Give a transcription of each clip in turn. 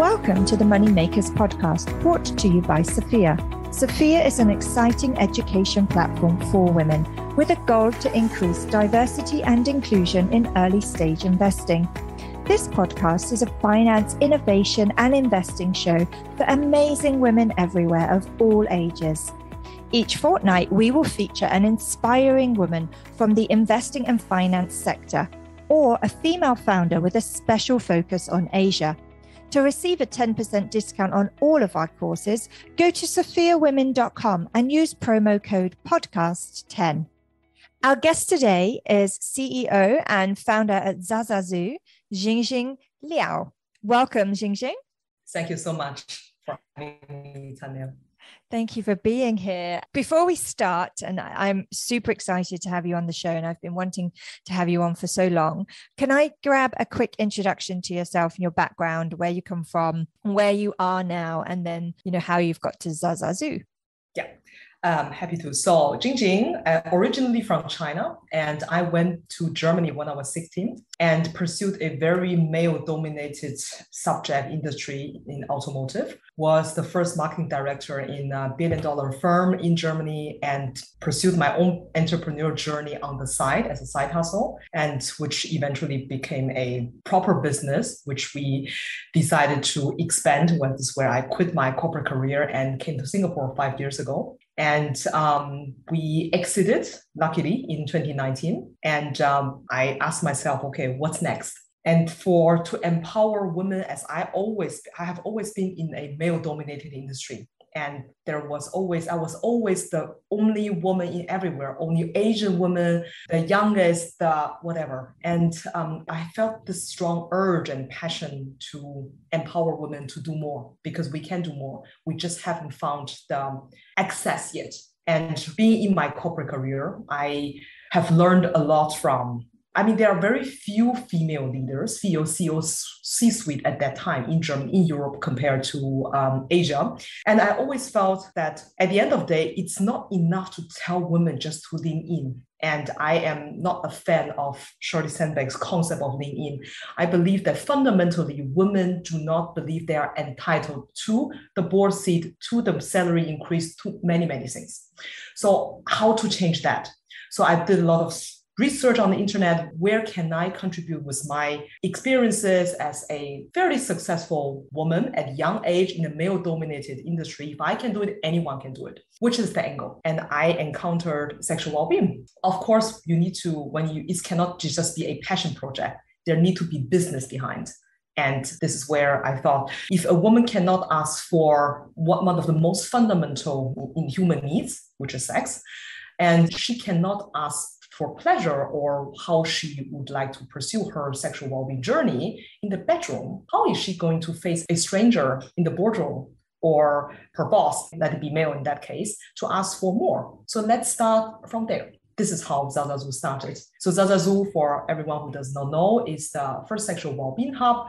Welcome to the Moneymakers podcast, brought to you by Sophia. Sophia is an exciting education platform for women with a goal to increase diversity and inclusion in early stage investing. This podcast is a finance, innovation, and investing show for amazing women everywhere of all ages. Each fortnight, we will feature an inspiring woman from the investing and finance sector, or a female founder with a special focus on Asia. To receive a 10% discount on all of our courses, go to sophiawomen.com and use promo code podcast10. Our guest today is CEO and founder at ZaZaZu, Jingjin Liao. Welcome, Jingjin. Thank you so much for having me, Tanya. Thank you for being here. Before we start, and I'm super excited to have you on the show, and I've been wanting to have you on for so long. Can I grab a quick introduction to yourself and your background, where you come from, where you are now, and then, how you've got to ZaZaZu? Yeah. Happy to. So Jingjin, originally from China, and I went to Germany when I was 16 and pursued a very male-dominated subject industry in automotive. Was the first marketing director in a billion-dollar firm in Germany and pursued my own entrepreneurial journey on the side as a side hustle, and which eventually became a proper business, which we decided to expand. When this is where I quit my corporate career and came to Singapore 5 years ago. And we exited, luckily, in 2019. And I asked myself, okay, what's next? And to empower women, as I have always been in a male-dominated industry. And I was always the only woman in everywhere, only Asian woman, the youngest, the whatever. And I felt this strong urge and passion to empower women to do more, because we can do more. We just haven't found the access yet. And being in my corporate career, I have learned a lot from. There are very few female leaders, CEO, C-suite at that time in Germany, in Europe, compared to Asia. And I always felt that at the end of the day, it's not enough to tell women just to lean in. And I am not a fan of Shirley Sandberg's concept of lean in. I believe that fundamentally, women do not believe they are entitled to the board seat, to the salary increase, to many, many things. So how to change that? So I did a lot of research on the internet. Where can I contribute with my experiences as a fairly successful woman at a young age in a male-dominated industry? If I can do it, anyone can do it, which is the angle. And I encountered sexual well-being. Of course, you need to, it cannot just be a passion project. There need to be business behind. And this is where I thought, if a woman cannot ask for one of the most fundamental in human needs, which is sex, and she cannot ask for pleasure or how she would like to pursue her sexual well-being journey in the bedroom, how is she going to face a stranger in the boardroom or her boss, let it be male in that case, to ask for more? So let's start from there. This is how ZaZaZu started. So ZaZaZu, for everyone who does not know, is the first sexual well-being hub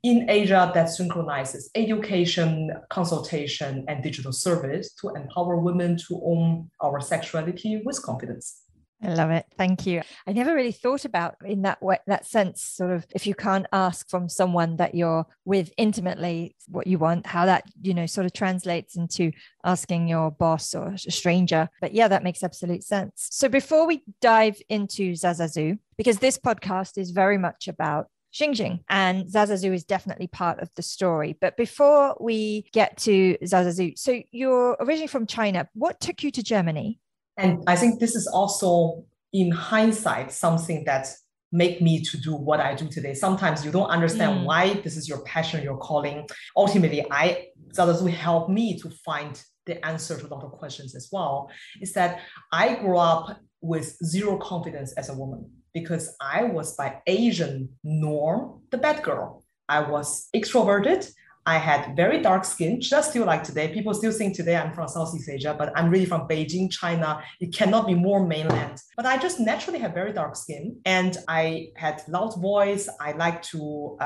in Asia that synchronizes education, consultation, and digital service to empower women to own our sexuality with confidence. I love it. Thank you. I never really thought about in that way, that sense, sort of, if you can't ask from someone that you're with intimately what you want, how that, sort of translates into asking your boss or a stranger. But yeah, that makes absolute sense. So before we dive into ZaZaZu, because this podcast is very much about Jingjin, and ZaZaZu is definitely part of the story. But before we get to ZaZaZu, so you're originally from China. What took you to Germany? And I think this is also, in hindsight, something that make me to do what I do today. Sometimes you don't understand why this is your passion, your calling. Ultimately, ZaZaZu helped me to find the answer to a lot of questions as well. Is that I grew up with zero confidence as a woman, because I was, by Asian norm, the bad girl. I was extroverted. I had very dark skin, just still like today. People still think today I'm from Southeast Asia, but I'm really from Beijing, China. It cannot be more mainland. But I just naturally have very dark skin, and I had loud voice. I like to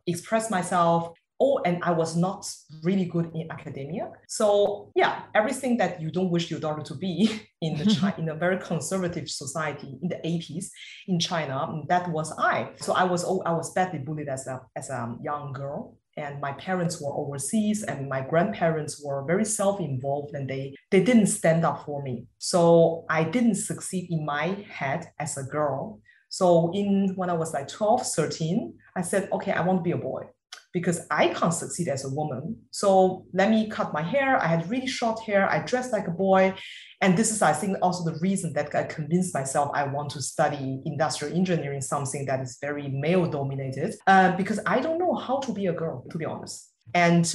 express myself. Oh, and I was not really good in academia. So yeah, everything that you don't wish your daughter to be in a very conservative society in the 80s in China, that was I. So I was badly bullied as a young girl. and my parents were overseas, and my grandparents were very self-involved, and they didn't stand up for me. So I didn't succeed in my head as a girl. So when I was like 12, 13, I said, okay, I want to be a boy because I can't succeed as a woman. So let me cut my hair. I had really short hair. I dressed like a boy. And this is, I think, also the reason that I convinced myself I want to study industrial engineering, something that is very male dominated, because I don't know how to be a girl, to be honest. And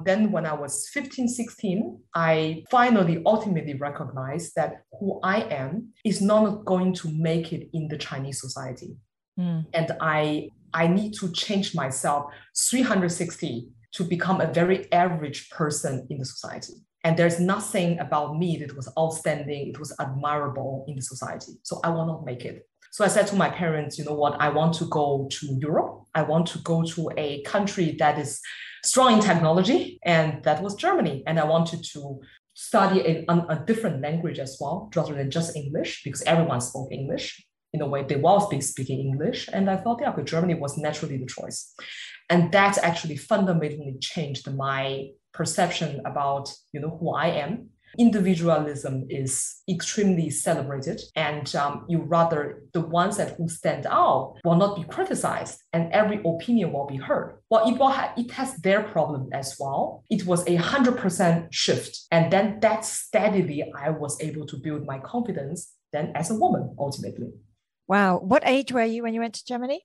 then when I was 15, 16, I finally ultimately recognized that who I am is not going to make it in the Chinese society. And I need to change myself 360 to become a very average person in the society. And there's nothing about me that was outstanding, it was admirable in the society. So I will not make it. So I said to my parents, you know what, I want to go to Europe. I want to go to a country that is strong in technology, and that was Germany. And I wanted to study a different language as well, rather than just English, because everyone spoke English. In a way, they were speaking English. And I thought, yeah, but Germany was naturally the choice. And that actually fundamentally changed my perception about, you know, who I am. Individualism is extremely celebrated, and the ones who stand out will not be criticized, and every opinion will be heard. Well, it has their problem as well. It was 100% shift, and then that steadily I was able to build my confidence then as a woman ultimately. Wow. What age were you when you went to Germany?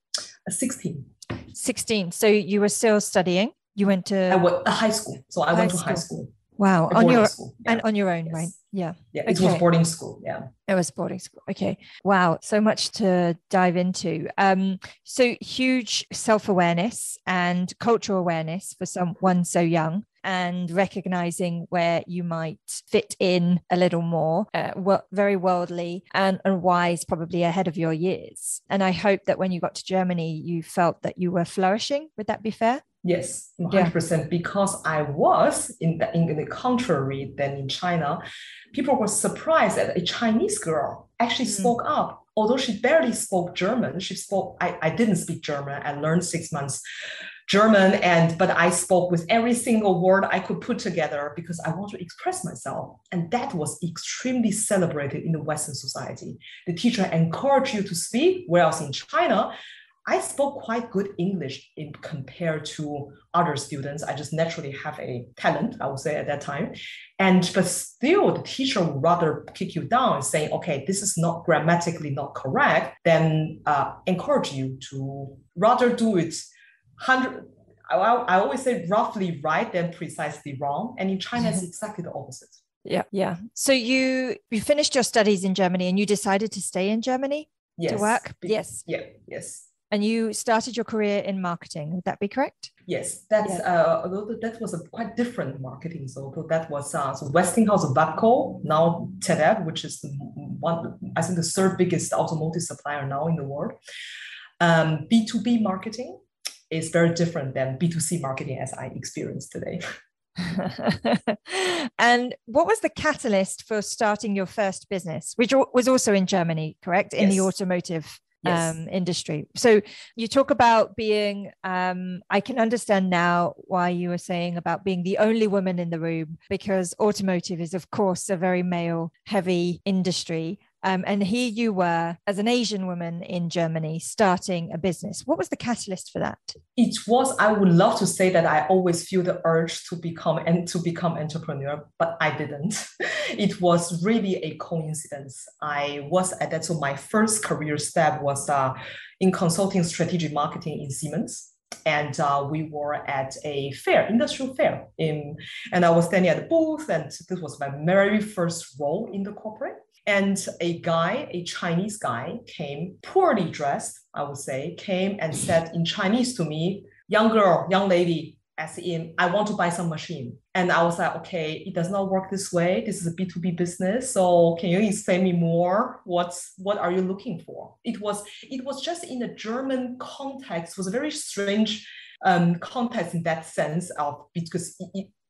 16. 16. So you were still studying? You went to... I went to high school. So I went to high school. Wow. School, yeah. And on your own, yes. Right? Yeah. Yeah. It was boarding school. Yeah. It was boarding school. Okay. Wow. So much to dive into. So huge self-awareness and cultural awareness for someone so young, and recognizing where you might fit in a little more, very worldly and wise, probably ahead of your years. And I hope that when you got to Germany, you felt that you were flourishing. Would that be fair? Yes, 100%. Because I was in the contrary than in China, people were surprised that a Chinese girl actually spoke up. Although she barely spoke German, I didn't speak German. I learned 6 months German, but I spoke with every single word I could put together because I want to express myself. And that was extremely celebrated in the Western society. The teacher encouraged you to speak, whereas in China, I spoke quite good English compared to other students. I just naturally have a talent, I would say, at that time. But still, the teacher would rather kick you down and say, okay, this is not grammatically not correct, than encourage you to rather do it 100. I always say roughly right than precisely wrong. And in China, it's exactly the opposite. Yeah. So you finished your studies in Germany and you decided to stay in Germany to work? Yes. Yeah, yes. And you started your career in marketing. Would that be correct? Yes, although that was a quite different marketing. So that was Westinghouse Wabco, now ZF, which is I think the third biggest automotive supplier now in the world. B2B marketing is very different than B2C marketing as I experience today. And what was the catalyst for starting your first business, which was also in Germany, correct? In the automotive industry. So you talk about being, I can understand now why you were saying about being the only woman in the room, because automotive is, of course, a very male heavy industry. And here you were, as an Asian woman in Germany, starting a business. What was the catalyst for that? It was, I would love to say that I always feel the urge to become entrepreneur, but I didn't. It was really a coincidence. I was at that, so my first career step was in consulting strategic marketing in Siemens. And we were at a fair, industrial fair, and I was standing at the booth, and this was my very first role in the corporate. And a Chinese guy came, poorly dressed, I would say, came and said in Chinese to me, young girl, young lady, as in, I want to buy some machine. And I was like, okay, it does not work this way. This is a B2B business. So can you explain me more? What are you looking for? It was just in a German context. It was a very strange context in that sense of, because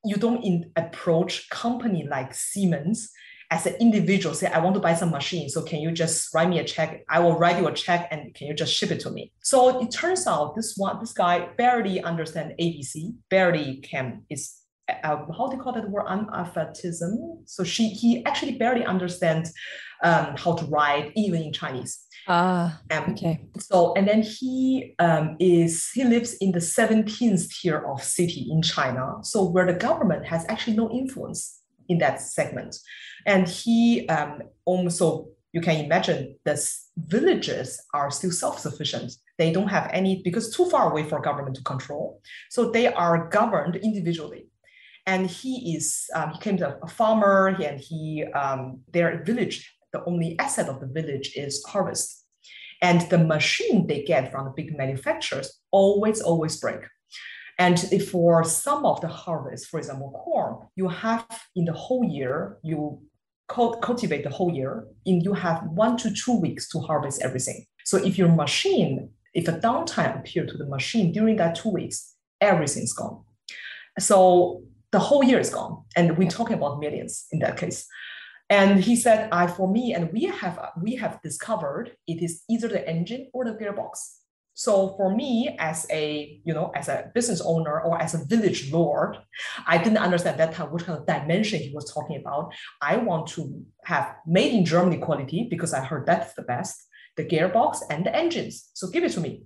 you don't approach company like Siemens as an individual say, I want to buy some machine. So can you just write me a check? I will write you a check and can you just ship it to me? So it turns out this guy barely understands ABC, barely is how do you call that word? Analphabetism. So he actually barely understands how to write even in Chinese. Okay. So, and then he lives in the 17th tier of city in China. So where the government has actually no influence in that segment. And he also, you can imagine the villages are still self-sufficient. They don't have any, because too far away for government to control. So they are governed individually. And he came to a farmer and their village, the only asset of the village is harvest. And the machine they get from the big manufacturers always break. And if for some of the harvest, for example, corn, you have in the whole year, you cultivate the whole year, and you have 1 to 2 weeks to harvest everything. So if a downtime appeared to the machine during that 2 weeks, everything's gone. So the whole year is gone. And we're talking about millions in that case. And he said, for me, and we have discovered it is either the engine or the gearbox. So for me, as a business owner or as a village lord, I didn't understand that time what kind of dimension he was talking about. I want to have made in Germany quality because I heard that's the best, the gearbox and the engines. So give it to me.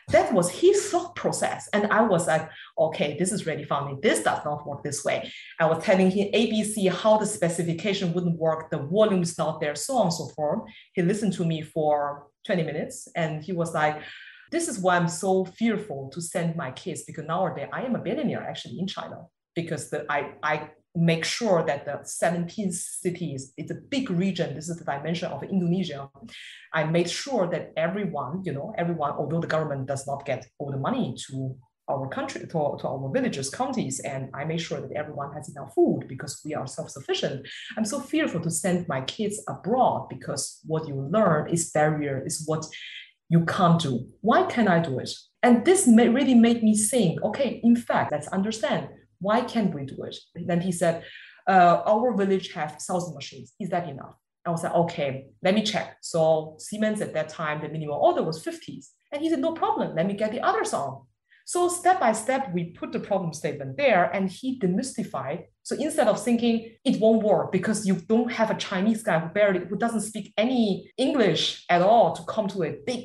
That was his thought process. And I was like, okay, this is really funny. This does not work this way. I was telling him ABC, how the specification wouldn't work. The volume is not there, so on and so forth. He listened to me for 20 minutes and he was like, this is why I'm so fearful to send my kids, because nowadays I am a billionaire actually in China, because I make sure that the 17 cities, it's a big region. This is the dimension of Indonesia. I made sure that everyone, although the government does not get all the money to our country, to our villages, counties, and I made sure that everyone has enough food because we are self-sufficient. I'm so fearful to send my kids abroad because what you learn is barrier, is what you can't do. Why can't I do it? And this really made me think, okay, in fact, let's understand, why can't we do it? And then he said, our village have 1,000 machines. Is that enough? I was like, okay, let me check. So Siemens at that time, the minimum order was 50s. And he said, no problem, let me get the others on. So step by step, we put the problem statement there and he demystified. So instead of thinking it won't work because you don't have a Chinese guy who doesn't speak any English at all to come to a big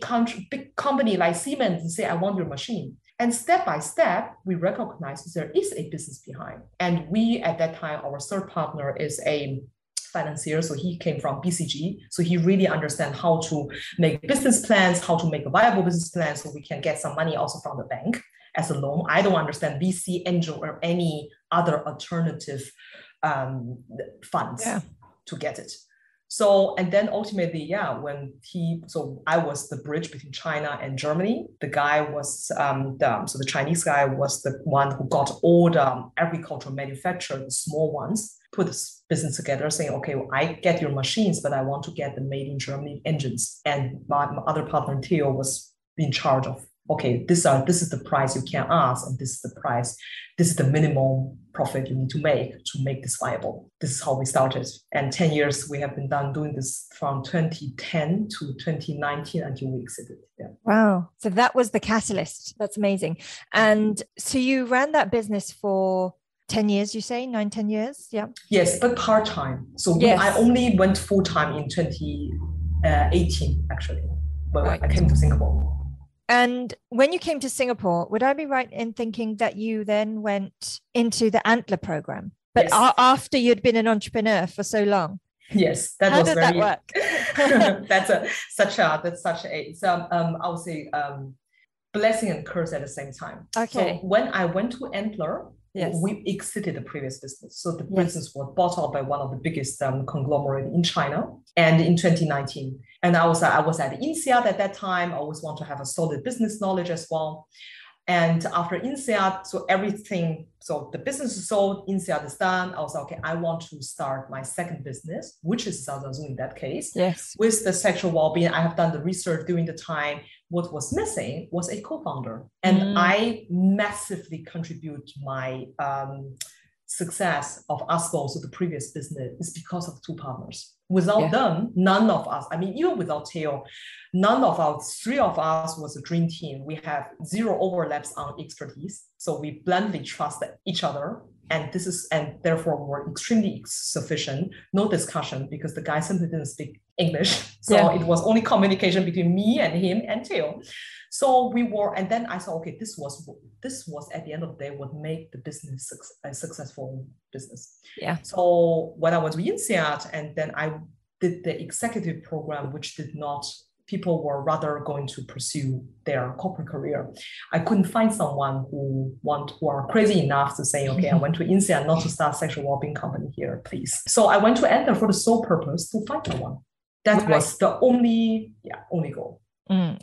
company like Siemens and say, I want your machine. And step by step, we recognize there is a business behind. And we, at that time, our third partner is a financier. So he came from BCG. So he really understands how to make business plans, how to make a viable business plan so we can get some money also from the bank as a loan. I don't understand VC, angel, or any other alternative funds to get it. So, and then ultimately, so I was the bridge between China and Germany. The guy was, the Chinese guy was the one who got all the agricultural manufacturers, the small ones, put this business together saying, okay, well, I get your machines, but I want to get the made in Germany engines. And my other partner, Theo, was in charge of, okay, this is the price you can ask, and this is the price, this is the minimum profit you need to make this viable. This is how we started. And 10 years we have been doing this from 2010 to 2019 until we exited. Yeah. Wow. So that was the catalyst. That's amazing. And so you ran that business for 10 years, you say? 9-10 years? Yeah. Yes, but part-time. So I only went full-time in 2018, actually, when I came to Singapore. And when you came to Singapore, would I be right in thinking that you then went into the Antler program? But yes. After you'd been an entrepreneur for so long? Yes, How did that work? I would say blessing and curse at the same time. Okay. So when I went to Antler, we exited the previous business. So the business was bought out by one of the biggest conglomerate in China, and in 2019. And I was at INSEAD at that time. I always want to have a solid business knowledge as well. And after INSEAD, so the business is sold, INSEAD is done. I was like, okay, I want to start my second business, which is ZaZaZu in that case. Yes. With the sexual well-being, I have done the research during the time. What was missing was a co-founder. And I massively contribute my success of us both, so the previous business, is because of two partners. Without them, none of us, I mean, even without Theo, none of our three of us was a dream team. We have zero overlaps on expertise. So we blindly trust each other. And therefore we're extremely sufficient. No discussion because the guy simply didn't speak English. So it was only communication between me and him and Theo. So and then I thought, okay, this was at the end of the day what made the business a successful business. Yeah. So when I was in INSEAD, and then I did the executive program, which people were rather going to pursue their corporate career. I couldn't find someone who are crazy enough to say, okay, I went to INSEAD not to start sexual well-being company here, please. So I went to enter for the sole purpose to find someone. That was the only goal.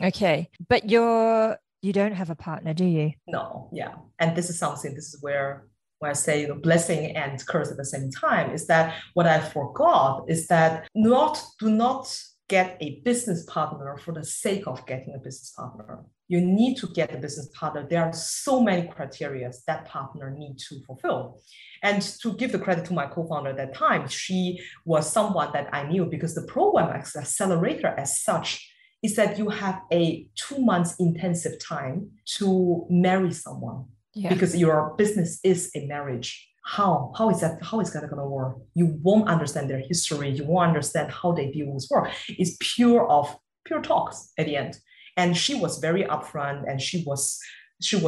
Okay. But you don't have a partner, do you? No, yeah. And this is where I say the blessing and curse at the same time, is that what I forgot is that do not get a business partner for the sake of getting a business partner. You need to get a business partner. There are so many criteria that partner need to fulfill. And to give the credit to my co-founder at that time, she was someone that I knew, because the program accelerator as such is that you have a 2 months intensive time to marry someone, because your business is a marriage. How is that going to work? You won't understand their history. You won't understand how they deal with work. It's pure talks at the end. And she was very upfront, and she was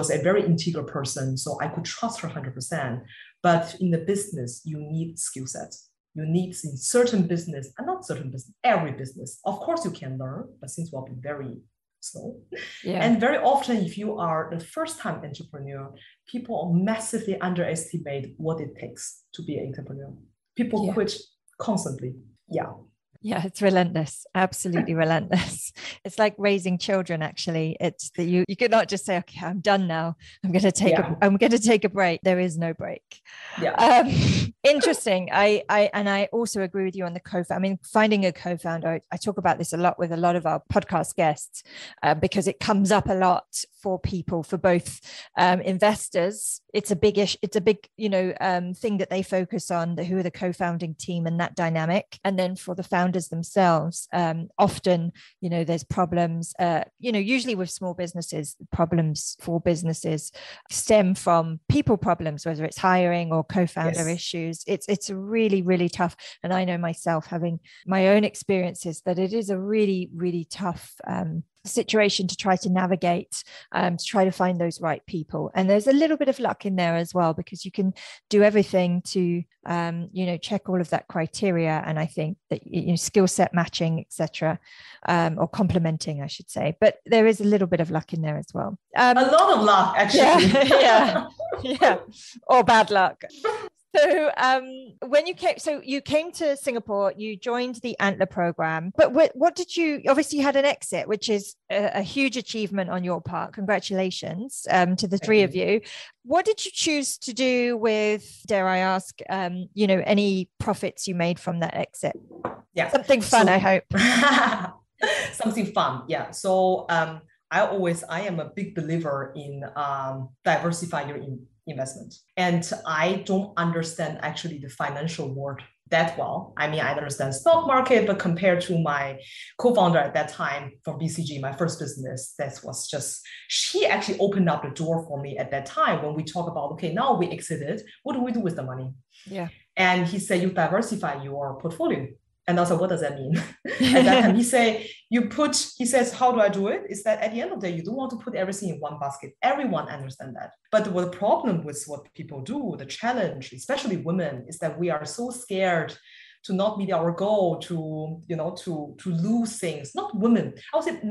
a very integral person. So I could trust her 100%. But in the business, you need skill sets. You need in certain business, and not certain business, every business. Of course you can learn, but things will be very slow. Yeah. And very often, if you are the first-time entrepreneur, people massively underestimate what it takes to be an entrepreneur. People quit constantly. Yeah, it's relentless. Absolutely relentless. It's like raising children, actually. It's that you cannot just say, okay, I'm done now. I'm going to take a break. There is no break. Yeah. Interesting. I also agree with you on the finding a co-founder. I talk about this a lot with a lot of our podcast guests, because it comes up a lot for people, for both investors. It's a big thing that they focus on, who are the co-founding team and that dynamic. And then for the founders themselves, often, there's problems, usually with small businesses, problems for businesses stem from people problems, whether it's hiring or co-founder issues. It's really, really tough. And I know myself, having my own experiences, that it is a really, really tough situation to try to navigate, to try to find those right people. And there's a little bit of luck in there as well, because you can do everything to check all of that criteria. And I think that skill set matching, etc., or complementing, I should say. But there is a little bit of luck in there as well. A lot of luck, actually. Yeah, or bad luck. So when you came to Singapore, you joined the Antler program, but what did you, obviously you had an exit, which is a huge achievement on your part. Congratulations to the three of you. What did you choose to do with, dare I ask, any profits you made from that exit? Yeah. Something fun, I hope. Something fun. Yeah. So I am a big believer in diversify your investment. And I don't understand actually the financial world that well. I mean, I understand stock market, but compared to my co-founder at that time from BCG, my first business, she actually opened up the door for me at that time when we talk about, okay, now we exited, what do we do with the money? Yeah. And he said, you diversify your portfolio. And also, what does that mean? At that time, he says, how do I do it? Is that at the end of the day, you don't want to put everything in one basket. Everyone understands that. But the problem with what people do, the challenge, especially women, is that we are so scared to not meet our goal, to lose things. Not women, I would say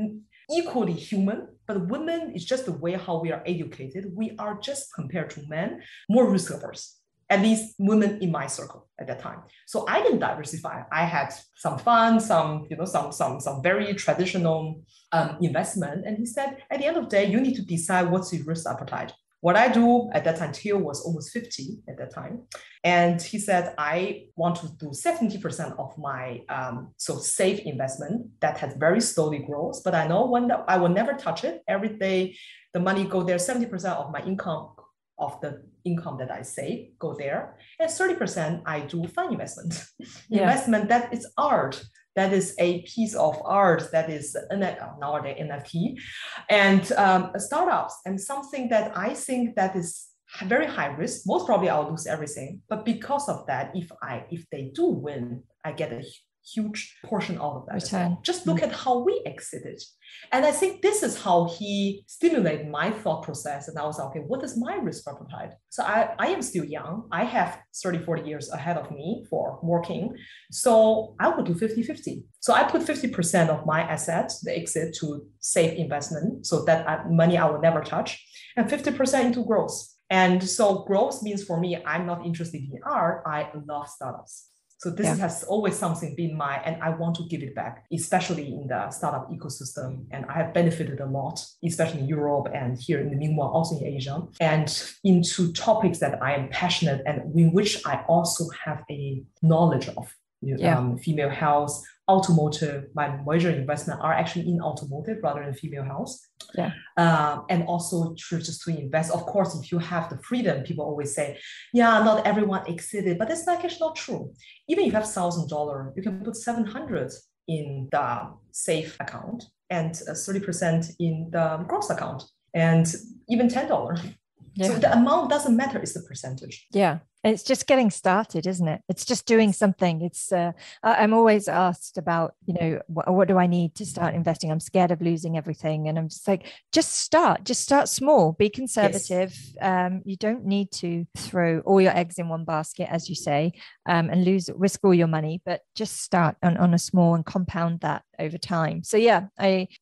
equally human, but women is just the way how we are educated. We are just, compared to men, more risk averse. At least women in my circle at that time. So I didn't diversify. I had some fun, some very traditional investment. And he said, at the end of the day, you need to decide what's your risk appetite. What I do at that time, Theo was almost 50 at that time. And he said, I want to do 70% of my safe investment that has very slowly grows, but I know I will never touch it. Every day, the money go there, 70% of my income of the income that I save go there. And 30% I do fund investment. Yeah. Investment that is art. That is a piece of art that is nowadays NFT, and startups, and something that I think that is very high risk. Most probably I'll lose everything, but because of that, if they do win, I get a huge portion out of that as well. Just look at how we exited. And I think this is how he stimulated my thought process. And I was like, okay, what is my risk appetite? So I am still young. I have 30, 40 years ahead of me for working. So I would do 50-50. So I put 50% of my assets, the exit, to safe investment. So that money I will never touch, and 50% into growth. And so growth means for me, I'm not interested in art. I love startups. So this has always something been and I want to give it back, especially in the startup ecosystem. And I have benefited a lot, especially in Europe and here in the meanwhile, also in Asia, and into topics that I am passionate and in which I also have a knowledge of. Female health, automotive. My major investment are actually in automotive rather than female health. Yeah. And also just to invest. Of course, if you have the freedom, people always say, yeah, not everyone exceeded, but that's actually not true. Even if you have $1,000, you can put 700 in the safe account and 30% in the gross account, and even $10. Yeah. So the amount doesn't matter, it's the percentage. Yeah. It's just getting started, isn't it? It's just doing something. It's I'm always asked about, what do I need to start investing? I'm scared of losing everything. And I'm just like, just start small, be conservative. Yes. You don't need to throw all your eggs in one basket, as you say, and risk all your money, but just start on a small and compound that over time. So yeah,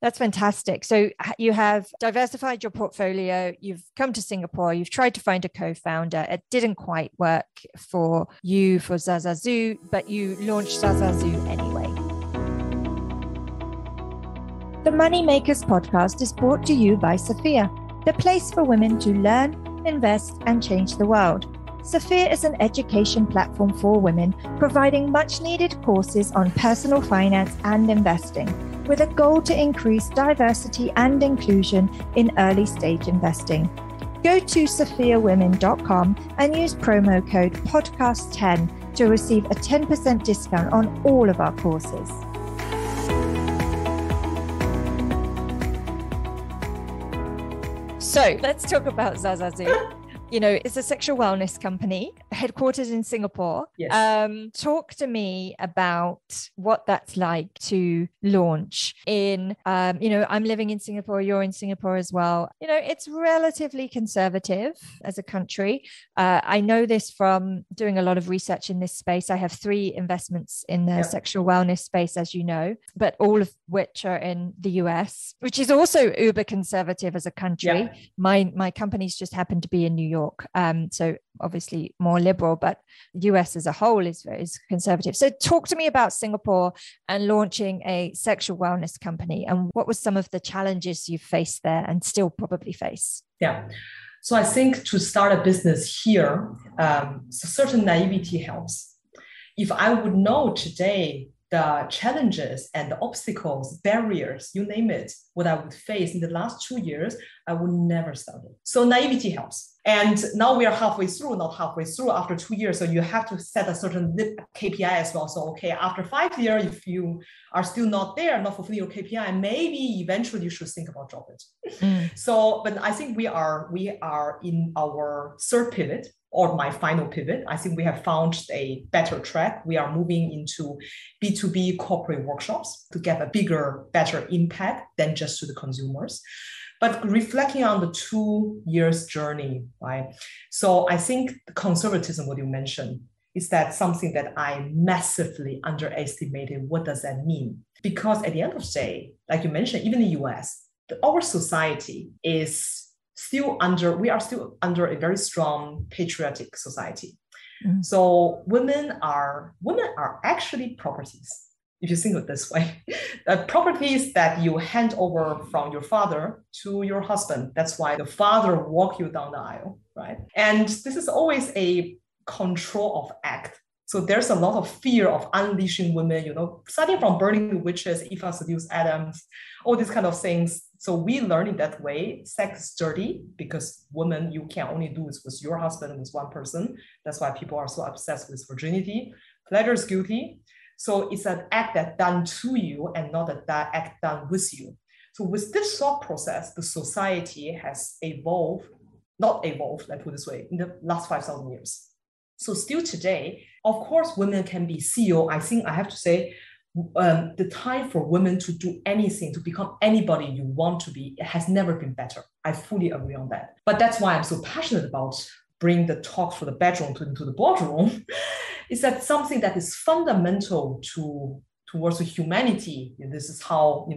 that's fantastic. So you have diversified your portfolio. You've come to Singapore. You've tried to find a co-founder. It didn't quite work for you for ZaZaZu, but you launched ZaZaZu anyway. The Moneymakers podcast is brought to you by Sophia, the place for women to learn, invest, and change the world. Sophia is an education platform for women, providing much needed courses on personal finance and investing, with a goal to increase diversity and inclusion in early stage investing. Go to sophiawomen.com and use promo code podcast10 to receive a 10% discount on all of our courses. So let's talk about ZaZaZu. It's a sexual wellness company headquartered in Singapore. Yes. Talk to me about what that's like to launch in, I'm living in Singapore, you're in Singapore as well. It's relatively conservative as a country. I know this from doing a lot of research in this space. I have 3 investments in the sexual wellness space, as you know, but all of which are in the US, which is also uber conservative as a country. Yeah. My companies just happen to be in New York. So obviously more liberal, but the US as a whole is conservative. So talk to me about Singapore and launching a sexual wellness company, and what were some of the challenges you faced there and still probably face? Yeah. So I think to start a business here, certain naivety helps. If I would know today the challenges and the obstacles, barriers, you name it, what I would face in the last 2 years, I would never start it. So naivety helps. And now we are not halfway through after 2 years. So you have to set a certain KPI as well. So, okay, after 5 years, if you are still not there, not fulfilling your KPI, maybe eventually you should think about drop it. So, but I think we are in our third pivot, or my final pivot. I think we have found a better track. We are moving into B2B corporate workshops to get a bigger, better impact than just to the consumers. But reflecting on the 2 years journey, right? So I think the conservatism, what you mentioned, is that something that I massively underestimated. What does that mean? Because at the end of the day, like you mentioned, even in the US, our society is we are still under a very strong patriotic society. Mm-hmm. So women are actually properties. If you think of it this way, the properties that you hand over from your father to your husband. That's why the father walk you down the aisle, right? And this is always a control of act. So there's a lot of fear of unleashing women, starting from burning the witches, Eva seduced Adams, all these kind of things. So we learn in that way, sex is dirty because women, you can only do it with your husband, with one person. That's why people are so obsessed with virginity. Pleasure is guilty. So it's an act that's done to you and not an act done with you. So with this thought process, the society has not evolved, let's put it this way, in the last 5,000 years. So still today, of course, women can be CEO. I think I have to say, the time for women to do anything, to become anybody you want to be, it has never been better. I fully agree on that. But that's why I'm so passionate about bringing the talk from the bedroom into the boardroom, is that something that is fundamental towards humanity. And this is how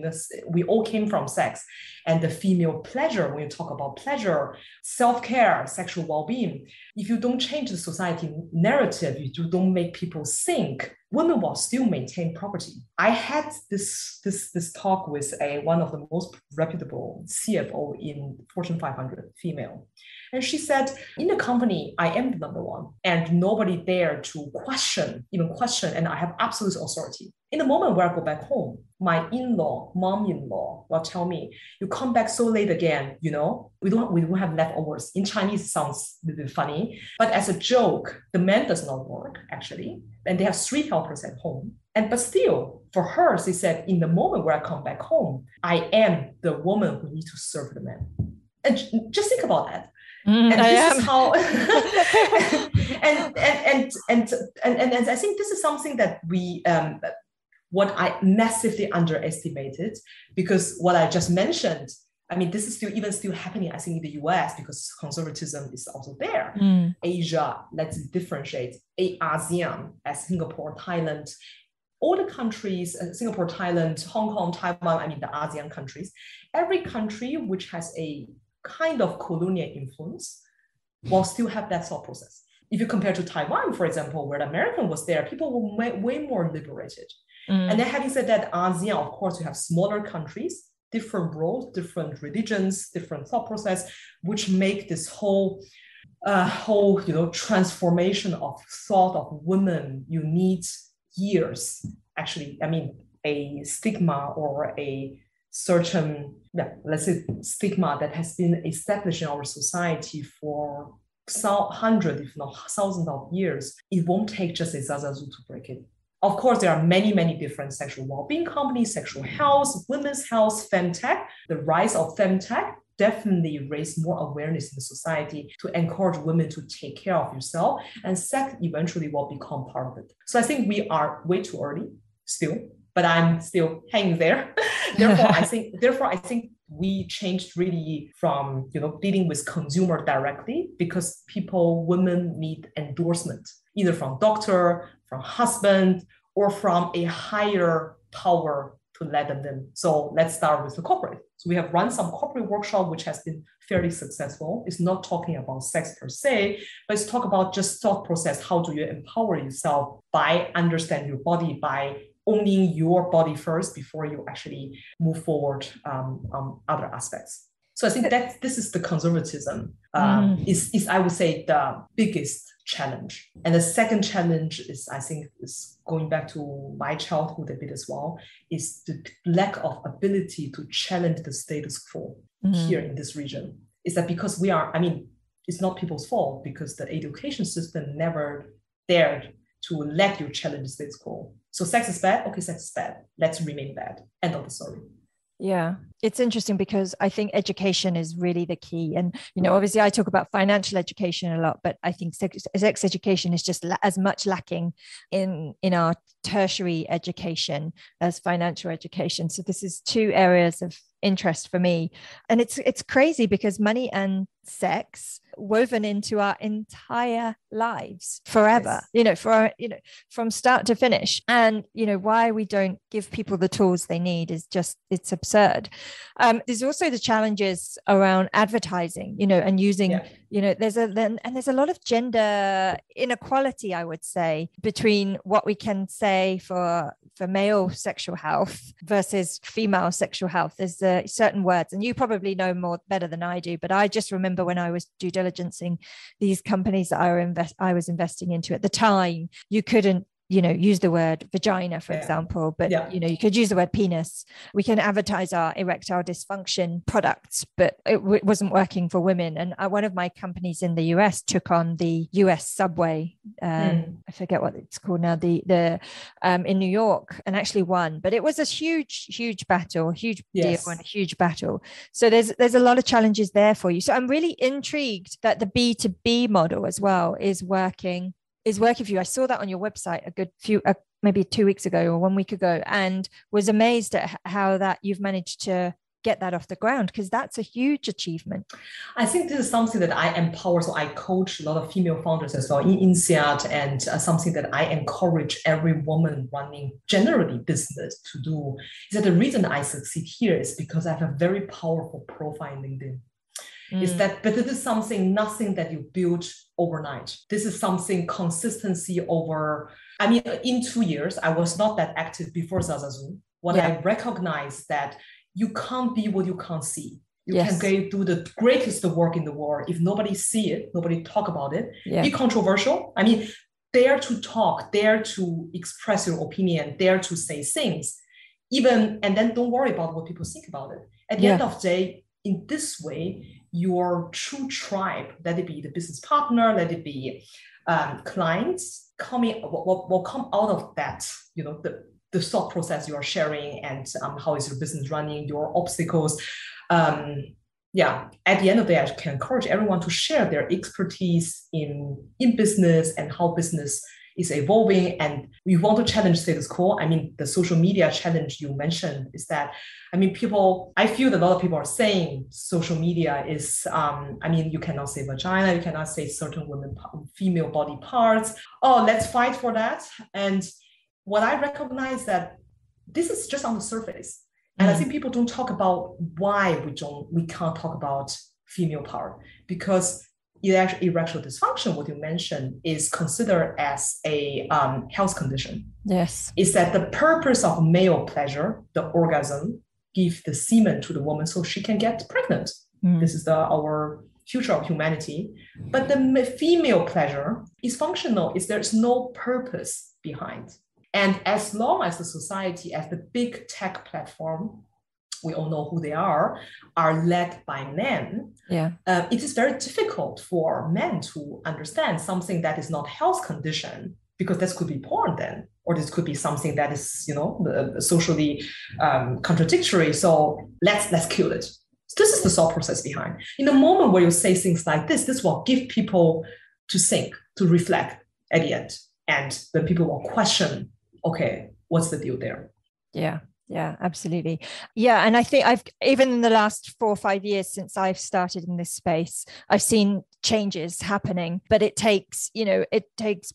we all came from sex, and the female pleasure. When you talk about pleasure, self-care, sexual well-being, if you don't change the society narrative, you don't make people think, women will still maintain property. I had this talk with one of the most reputable CFO in Fortune 500, female. And she said, in the company, I am the number one, and nobody dare to question, and I have absolute authority. In the moment where I go back home, my mom-in-law will tell me, you come back so late again, we don't have leftovers. In Chinese, it sounds a little bit funny, but as a joke, the man does not work, actually. And they have 3 helpers at home. But still, for her, she said, in the moment where I come back home, I am the woman who needs to serve the man. And just think about that. And this is how, and I think this is something that what I massively underestimated, because what I just mentioned, this is still happening, I think, in the US, because conservatism is also there. Asia, let's differentiate. ASEAN, as Singapore, Thailand, all the countries, Singapore, Thailand, Hong Kong, Taiwan, the ASEAN countries, every country which has a kind of colonial influence will still have that thought process. If you compare to Taiwan, for example, where the American was there, people were way more liberated. And then having said that, ASEAN, of course, you have smaller countries, different roles, different religions, different thought process, which make this whole transformation of thought of women, you need years. Actually, a stigma or a certain, let's say, stigma that has been established in our society for hundreds, if not thousands of years, it won't take just a ZaZaZu to break it. Of course, there are many, many different sexual well-being companies, sexual health, women's health, femtech. The rise of femtech definitely raised more awareness in the society to encourage women to take care of yourself, and sex eventually will become part of it. So I think we are way too early still, but I'm still hanging there. Therefore, I think we changed really from dealing with consumer directly, because women need endorsement, either from doctor, from husband, or from a higher power to let them. So let's start with the corporate. So we have run some corporate workshop, which has been fairly successful. It's not talking about sex per se, but it's talk about just thought process. How do you empower yourself by understanding your body, by owning your body first before you actually move forward on other aspects. So I think that this is the conservatism is I would say the biggest challenge. And the second challenge is, I think, is going back to my childhood a bit as well, is the lack of ability to challenge the status quo here in this region. Is that because we are, it's not people's fault, because the education system never dared to let you challenge the status quo. So sex is bad. Okay, sex is bad. Let's remain bad. End of the story. Yeah, it's interesting because I think education is really the key. And, obviously I talk about financial education a lot, but I think sex education is just as much lacking in our tertiary education as financial education. So this is 2 areas of interest for me. And it's crazy because money and sex woven into our entire lives forever, from start to finish. And, why we don't give people the tools they need is just, it's absurd. There's also the challenges around advertising, and using, there's a lot of gender inequality, I would say, between what we can say for male sexual health versus female sexual health. There's certain words, and you probably know better than I do, but I just remember when I was due diligencing these companies that I was investing into at the time, you couldn't use the word vagina, for example, but, you could use the word penis. We can advertise our erectile dysfunction products, but it wasn't working for women. And one of my companies in the US took on the US subway. I forget what it's called now, in New York, and actually won. But it was a huge battle, huge deal and a huge battle. So there's a lot of challenges there for you. So I'm really intrigued that the B2B model as well is working for you. I saw that on your website a good few, maybe 2 weeks ago or 1 week ago, and was amazed at how that you've managed to get that off the ground, because that's a huge achievement. I think this is something that I empower. So I coach a lot of female founders as well in INSEAD, and something that I encourage every woman running generally business to do. Is that the reason I succeed here is because I have a very powerful profile in LinkedIn. But this is nothing that you build overnight. This is something consistency over, in 2 years, I was not that active before ZaZaZu. I recognized that you can't be what you can't see. You can go do the greatest work in the world. If nobody see it, nobody talk about it, be controversial. Dare to talk, dare to express your opinion, dare to say things, and then don't worry about what people think about it. At the end of the day, in this way, your true tribe, let it be the business partner, let it be clients, will come out of that, the thought process you are sharing, and how is your business running, your obstacles. At the end of the day, I can encourage everyone to share their expertise in business and how business is evolving, and we want to challenge status quo. The social media challenge you mentioned is that, I feel that a lot of people are saying social media is, you cannot say vagina, you cannot say certain female body parts. Oh, let's fight for that. And what I recognize that this is just on the surface. And I think people don't talk about why we can't talk about female power, because erectile dysfunction, what you mentioned, is considered as a health condition. Yes. Is that the purpose of male pleasure, the orgasm, give the semen to the woman so she can get pregnant. This is our future of humanity. But the female pleasure is functional, there's no purpose behind. And as long as the society, as the big tech platform, we all know who they are led by men. It is very difficult for men to understand something that is not health condition, because this could be porn then, or this could be something that is, socially contradictory. So let's kill it. This is the thought process behind. In the moment where you say things like this will give people to think, to reflect at the end, and then people will question, okay, what's the deal there? Yeah, absolutely. Yeah. And I think even in the last 4 or 5 years since I've started in this space, I've seen changes happening, but it takes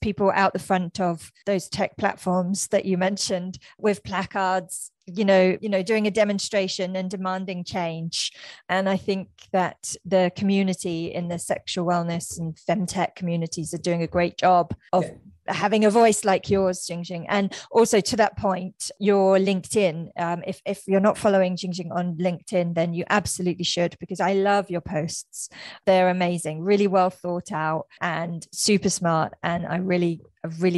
people out the front of those tech platforms that you mentioned with placards, doing a demonstration and demanding change. And I think that the community in the sexual wellness and femtech communities are doing a great job of having a voice like yours, Jingjin. And also, to that point, your LinkedIn, if you're not following Jingjin on LinkedIn, then you absolutely should, because I love your posts. They're amazing, really well thought out and super smart. And I really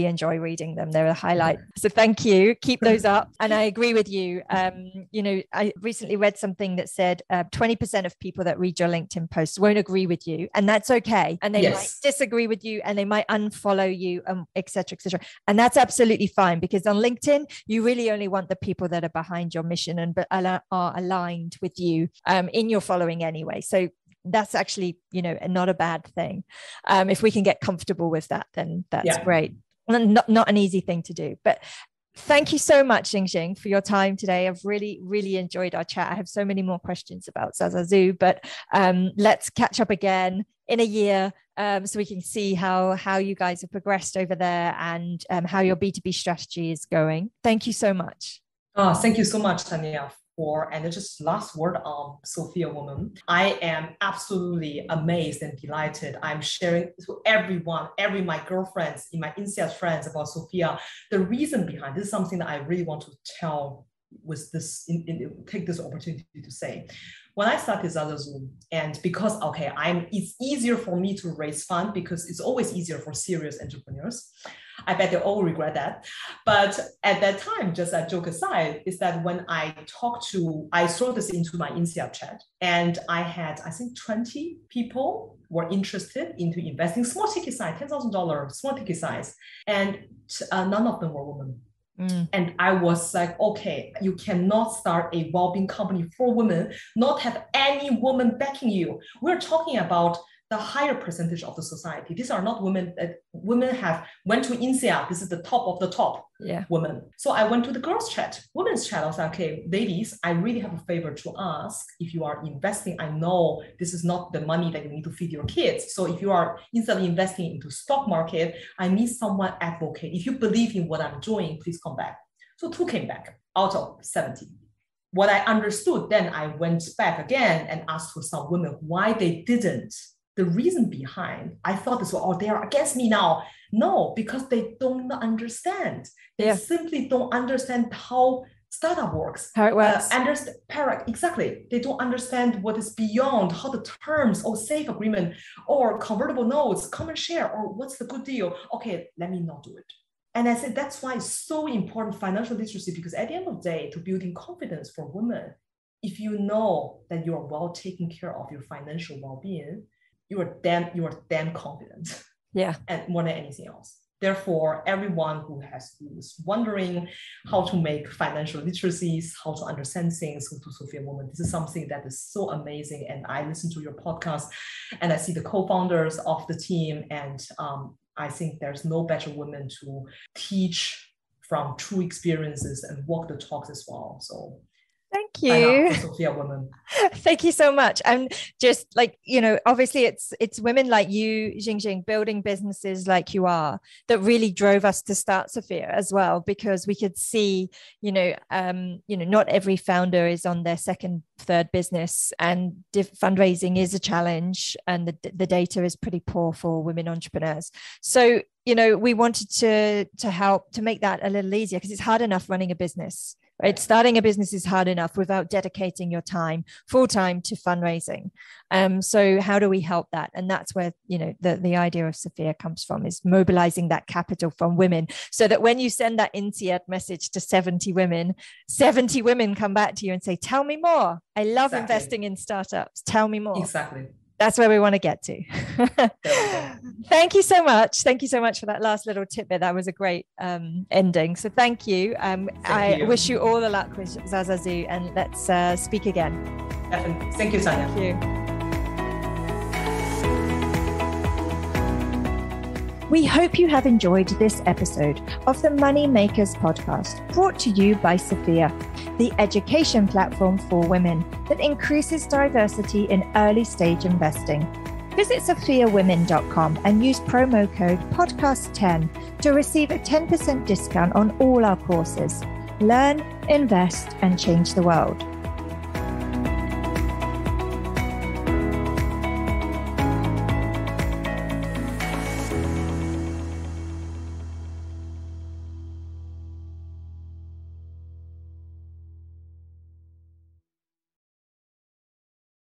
enjoy reading them. They're a highlight. So thank you. Keep those up. And I agree with you. I recently read something that said 20% of people that read your LinkedIn posts won't agree with you, and that's okay. And they might disagree with you, and they might unfollow you, et cetera, et cetera. And that's absolutely fine, because on LinkedIn, you really only want the people that are behind your mission and are aligned with you in your following anyway. So that's actually, not a bad thing. If we can get comfortable with that, then that's great. Not an easy thing to do, but thank you so much, Jingjin, for your time today. I've really, really enjoyed our chat. I have so many more questions about ZaZaZu, but let's catch up again in a year so we can see how you guys have progressed over there and how your B2B strategy is going. Thank you so much. Thank you so much, Tanya. And just last word on Sophia Woman. I am absolutely amazed and delighted. I'm sharing to everyone, my girlfriends, my INSEAD friends about Sophia. The reason behind this is something that I really want to tell with this, take this opportunity to say. When I started ZaZaZu, and because, it's easier for me to raise funds because it's always easier for serious entrepreneurs. I bet they all regret that. But at that time, just a joke aside, is that when I throw this into my INSEAD chat, and I had, I think 20 people were interested into investing, small ticket size, $10,000, small ticket size. And none of them were women. And I was like, okay, you cannot start a well-being company for women, not have any woman backing you. We're talking about the higher percentage of the society. These are not women that women have went to INSEAD. This is the top of the top women. So I went to the girls chat, women's chat. I was like, okay, ladies, I really have a favor to ask. If you are investing, I know this is not the money that you need to feed your kids. So if you are instead of investing into stock market, I need someone advocate. If you believe in what I'm doing, please come back. So 2 came back out of 70. What I understood, then I went back again and asked for some women why they didn't. The reason behind, I thought this was, they are against me now. No, because they don't understand. They simply don't understand how startup works. How it works. Exactly. They don't understand what is beyond, how the terms or safe agreement or convertible notes, common share, or what's the good deal. Okay, let me not do it. And I said, that's why it's so important, financial literacy, because at the end of the day, to building confidence for women, if you know that you are well taken care of your financial well-being, you are damn confident. Yeah. And more than anything else. Therefore, everyone who is wondering how to make financial literacies, how to understand things, go to Sophia Woman. This is something that is so amazing. And I listen to your podcast and I see the co-founders of the team. And I think there's no better women to teach from true experiences and walk the talks as well. So thank you. Sophia Woman. Thank you so much. And just like, obviously it's women like you, Jingjin, building businesses like you are that really drove us to start Sophia as well, because we could see, not every founder is on their second, third business, and fundraising is a challenge, and the data is pretty poor for women entrepreneurs. So, we wanted to help to make that a little easier, because it's hard enough running a business. Right? Starting a business is hard enough without dedicating your time full time to fundraising. So how do we help that? And that's where, the idea of Sophia comes from, is mobilizing that capital from women, so that when you send that INSEAD message to 70 women come back to you and say, tell me more. I love investing in startups. Tell me more. Exactly. That's where we want to get to. Thank you so much. Thank you so much for that last little tidbit. That was a great ending. So thank you. I wish you all the luck with ZaZaZu, and let's speak again. Definitely. Thank you, Tanya. Thank you. We hope you have enjoyed this episode of the Money Makers podcast, brought to you by Sophia, the education platform for women that increases diversity in early stage investing. Visit sophiawomen.com and use promo code podcast10 to receive a 10% discount on all our courses. Learn, invest, and change the world.